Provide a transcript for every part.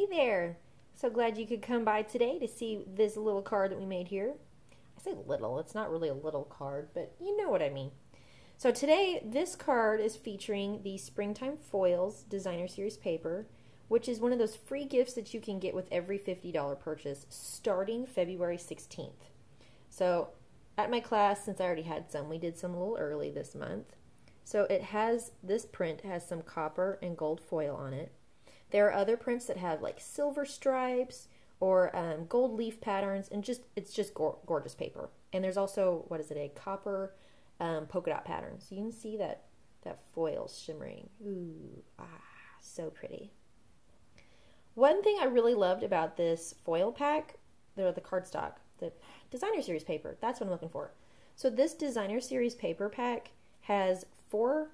Hey there! So glad you could come by today to see this little card that we made here. I say little, it's not really a little card, but you know what I mean. So today, this card is featuring the Springtime Foils Designer Series paper, which is one of those free gifts that you can get with every $50 purchase starting February 16th. So at my class, since I already had some, we did some a little early this month. So this print has some copper and gold foil on it. There are other prints that have like silver stripes or gold leaf patterns, and it's just gorgeous paper. And there's also, a copper polka dot pattern. So you can see that foil shimmering. Ooh, so pretty. One thing I really loved about this foil pack, the cardstock, the Designer Series paper, that's what I'm looking for. So this Designer Series paper pack has 4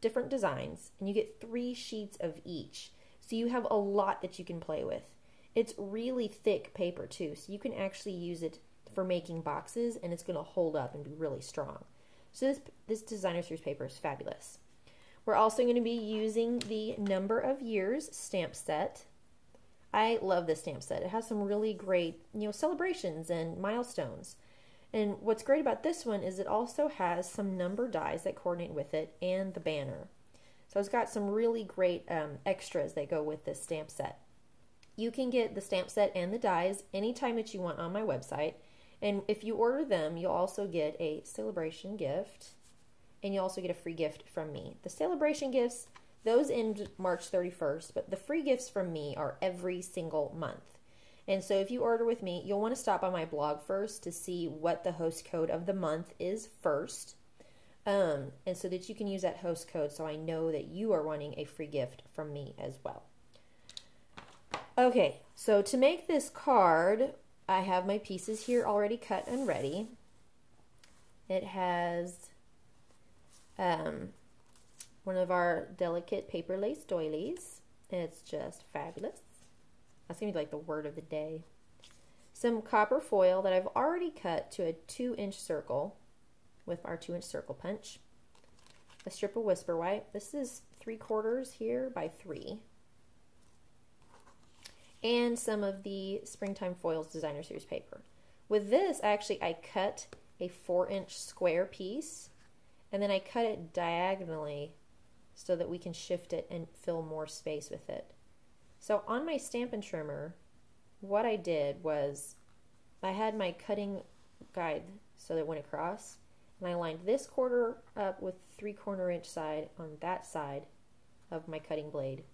different designs, and you get 3 sheets of each. So you have a lot that you can play with. It's really thick paper too, so you can actually use it for making boxes, and it's going to hold up and be really strong. So this Designer Series paper is fabulous. We're also going to be using the Number of Years stamp set. I love this stamp set. It has some really great, celebrations and milestones. And what's great about this one is it also has some number dies that coordinate with it and the banner. So it's got some really great extras that go with this stamp set. You can get the stamp set and the dies anytime that you want on my website. And if you order them, you'll also get a Sale-A-Bration gift, and you'll also get a free gift from me. The Sale-A-Bration gifts, those end March 31st, but the free gifts from me are every single month. And so if you order with me, you'll want to stop on my blog first to see what the host code of the month is first. And so that you can use that host code so I know that you are wanting a free gift from me as well. Okay, so to make this card, I have my pieces here already cut and ready. It has one of our delicate paper lace doilies. It's just fabulous. That's going to be like the word of the day. Some copper foil that I've already cut to a 2-inch circle with our 2-inch circle punch. A strip of Whisper White. This is 3/4 here by 3. And some of the Springtime Foils Designer Series paper. With this, I cut a 4-inch square piece, and then I cut it diagonally so that we can shift it and fill more space with it. So on my Stampin' Trimmer, what I did was I had my cutting guide so that it went across, and I lined this quarter up with 3/4 inch side on that side of my cutting blade.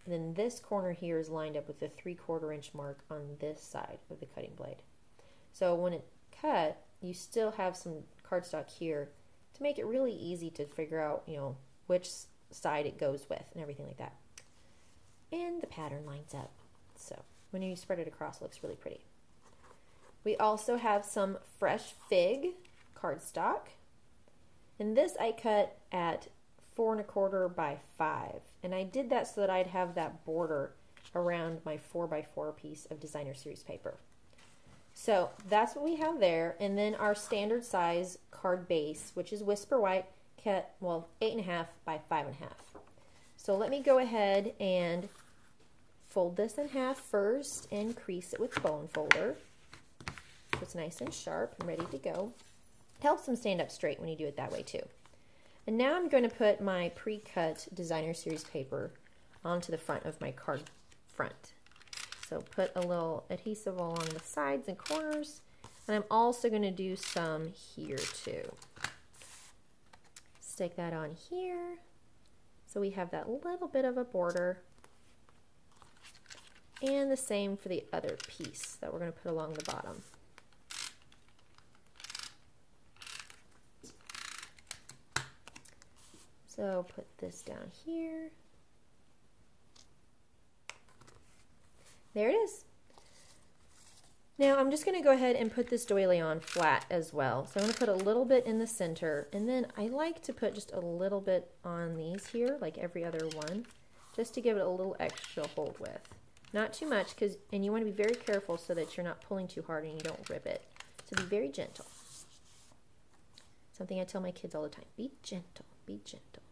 And then this corner here is lined up with the 3/4 inch mark on this side of the cutting blade. So when it cut, you still have some cardstock here to make it really easy to figure out, which side it goes with and everything like that. And the pattern lines up. So when you spread it across, it looks really pretty. We also have some fresh fig cardstock. And this I cut at 4¼ by 5. And I did that so that I'd have that border around my 4x4 piece of Designer Series paper. So that's what we have there. And then our standard size card base, which is Whisper White, cut, 8½ by 5½. So let me go ahead and fold this in half first and crease it with bone folder. So it's nice and sharp and ready to go. It helps them stand up straight when you do it that way too. And now I'm going to put my pre-cut Designer Series paper onto the front of my card front. So put a little adhesive along the sides and corners, and I'm also going to do some here too. Stick that on here so we have that little bit of a border, and the same for the other piece that we're going to put along the bottom. So put this down here. There it is. Now I'm just going to go ahead and put this doily on flat as well. So I'm going to put a little bit in the center, and then I like to put just a little bit on these here, like every other one, just to give it a little extra hold with. Not too much, and you want to be very careful so that you're not pulling too hard and you don't rip it. So be very gentle. Something I tell my kids all the time. Be gentle, be gentle.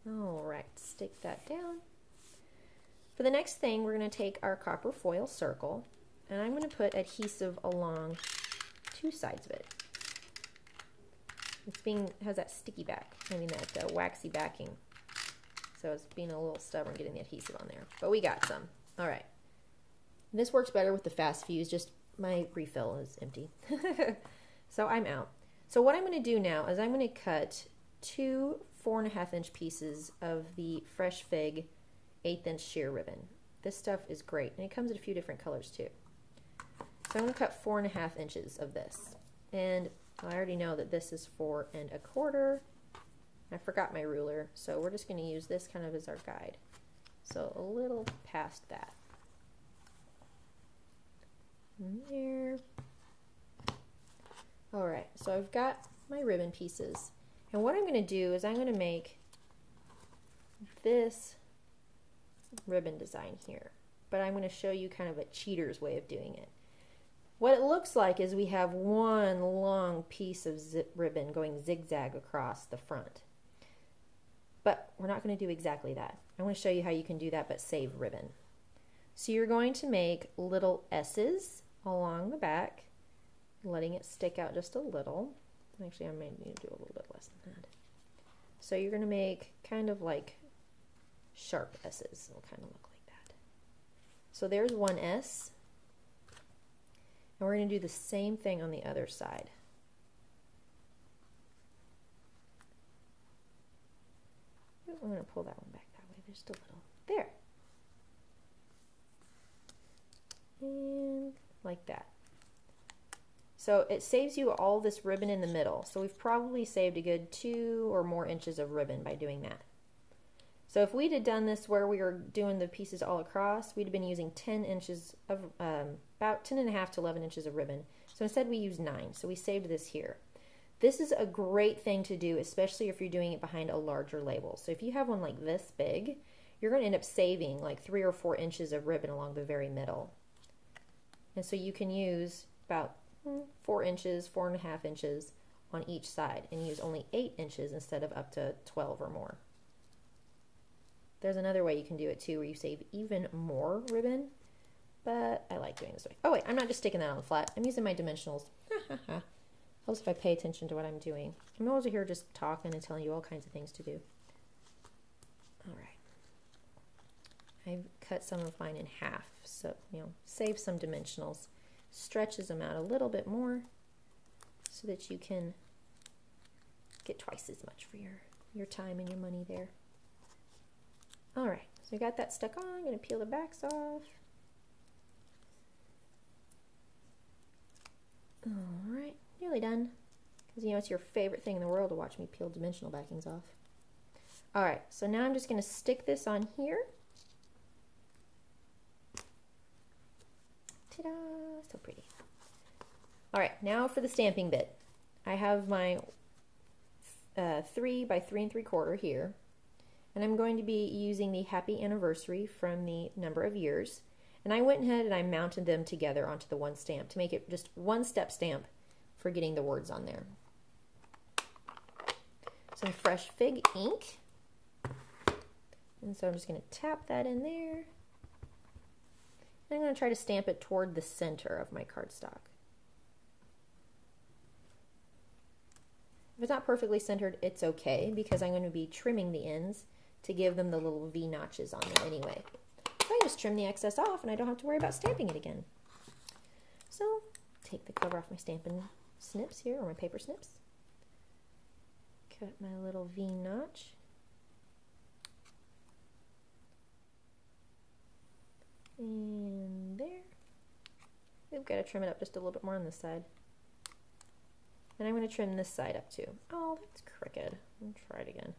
All right, stick that down. For the next thing, we're going to take our copper foil circle, and I'm going to put adhesive along two sides of it. It's has that sticky back, that waxy backing. So it's being a little stubborn getting the adhesive on there. But we got some. All right. This works better with the fast fuse, just my refill is empty. So I'm out. So what I'm going to do now is I'm going to cut two 4.5-inch pieces of the Fresh Fig 1/8-inch sheer ribbon. This stuff is great, and it comes in a few different colors too. So I'm going to cut 4.5 inches of this. And I already know that this is 4 1/4. I forgot my ruler, so we're just going to use this kind of as our guide. So a little past that. And there. Alright, so I've got my ribbon pieces. And what I'm going to do is I'm going to make this ribbon design here. But I'm going to show you kind of a cheater's way of doing it. What it looks like is we have one long piece of ribbon going zigzag across the front. But we're not going to do exactly that. I want to show you how you can do that but save ribbon. So you're going to make little S's along the back, letting it stick out just a little. Actually, I may need to do a little bit less than that. So you're going to make kind of like sharp S's. It'll kind of look like that. So there's one S. And we're going to do the same thing on the other side. I'm going to pull that one back that way. There's just a little. There. And like that. So it saves you all this ribbon in the middle. So we've probably saved a good 2 or more inches of ribbon by doing that. So if we'd have done this where we were doing the pieces all across, we'd have been using 10 inches of, about 10.5 to 11 inches of ribbon. So instead we used 9. So we saved this here. This is a great thing to do, especially if you're doing it behind a larger label. So if you have one like this big, you're going to end up saving like 3 or 4 inches of ribbon along the very middle. And so you can use about 4 inches, 4.5 inches on each side and use only 8 inches instead of up to 12 or more. There's another way you can do it too where you save even more ribbon, but I like doing this way. Oh wait, I'm not just sticking that on flat. I'm using my dimensionals. Helps if I pay attention to what I'm doing. I'm over here just talking and telling you all kinds of things to do. All right. I've cut some of mine in half, so, save some dimensionals. Stretches them out a little bit more so that you can get twice as much for your time and your money there. All right, so we got that stuck on. I'm going to peel the backs off. All right, nearly done. Because it's your favorite thing in the world to watch me peel dimensional backings off. All right, so now I'm just going to stick this on here. Ta-da! So pretty. All right, now for the stamping bit. I have my 3 by 3 3/4 here, and I'm going to be using the Happy Anniversary from the number of years. And I went ahead and I mounted them together onto the one stamp to make it just one step stamp for getting the words on there. Some Fresh Fig ink. And so I'm just going to tap that in there. I'm going to try to stamp it toward the center of my cardstock. If it's not perfectly centered, it's okay because I'm going to be trimming the ends to give them the little V notches on them anyway. So I just trim the excess off and I don't have to worry about stamping it again. So take the cover off my stamping snips here, or my paper snips. Cut my little V notch. And there. We've got to trim it up just a little bit more on this side. And I'm going to trim this side up too. Oh, that's crooked. I'll try it again.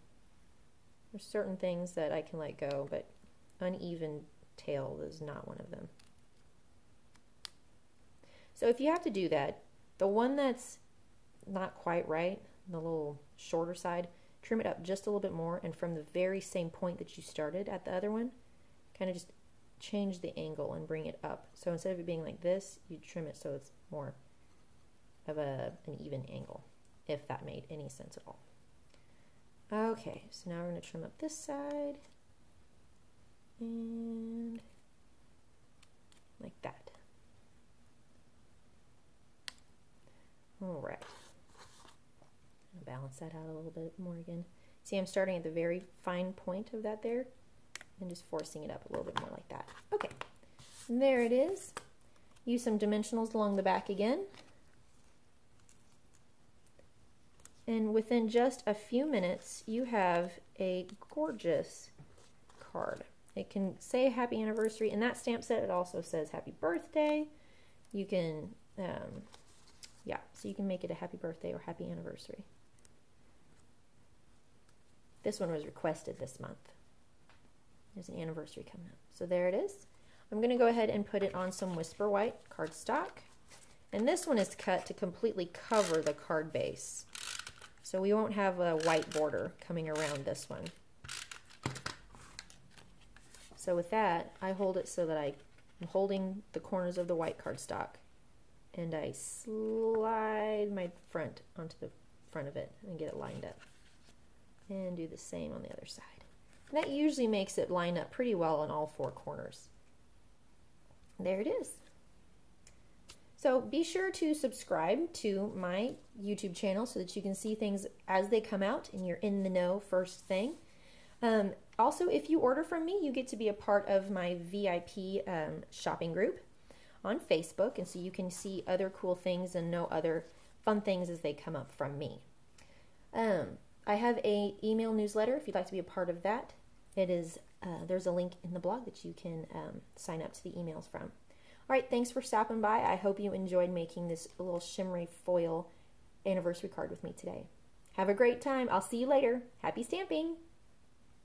There's certain things that I can let go, but uneven tail is not one of them. So if you have to do that, the one that's not quite right, the little shorter side, trim it up just a little bit more, and from the very same point that you started at the other one, kind of just change the angle and bring it up. So instead of it being like this, you trim it so it's more of an even angle, if that made any sense at all. Okay, so now we're going to trim up this side, and balance that out a little bit more again. See, I'm starting at the very fine point of that there and just forcing it up a little bit more like that. Okay, and there it is. Use some dimensionals along the back again. And within just a few minutes, you have a gorgeous card. It can say happy anniversary. In that stamp set, it also says happy birthday. You can, yeah, so you can make it a happy birthday or happy anniversary. This one was requested this month. There's an anniversary coming up. So there it is. I'm going to go ahead and put it on some Whisper White cardstock. And this one is cut to completely cover the card base. So we won't have a white border coming around this one. So with that, I hold it so that I'm holding the corners of the white cardstock. And I slide my front onto the front of it and get it lined up. And do the same on the other side. And that usually makes it line up pretty well on all four corners. There it is. So be sure to subscribe to my YouTube channel so that you can see things as they come out and you're in the know first thing. Also, if you order from me, you get to be a part of my VIP shopping group on Facebook, and so you can see other cool things and know other fun things as they come up from me. I have an email newsletter if you'd like to be a part of that. It is there's a link in the blog that you can sign up to the emails from. All right, thanks for stopping by. I hope you enjoyed making this little shimmery foil anniversary card with me today. Have a great time. I'll see you later. Happy stamping!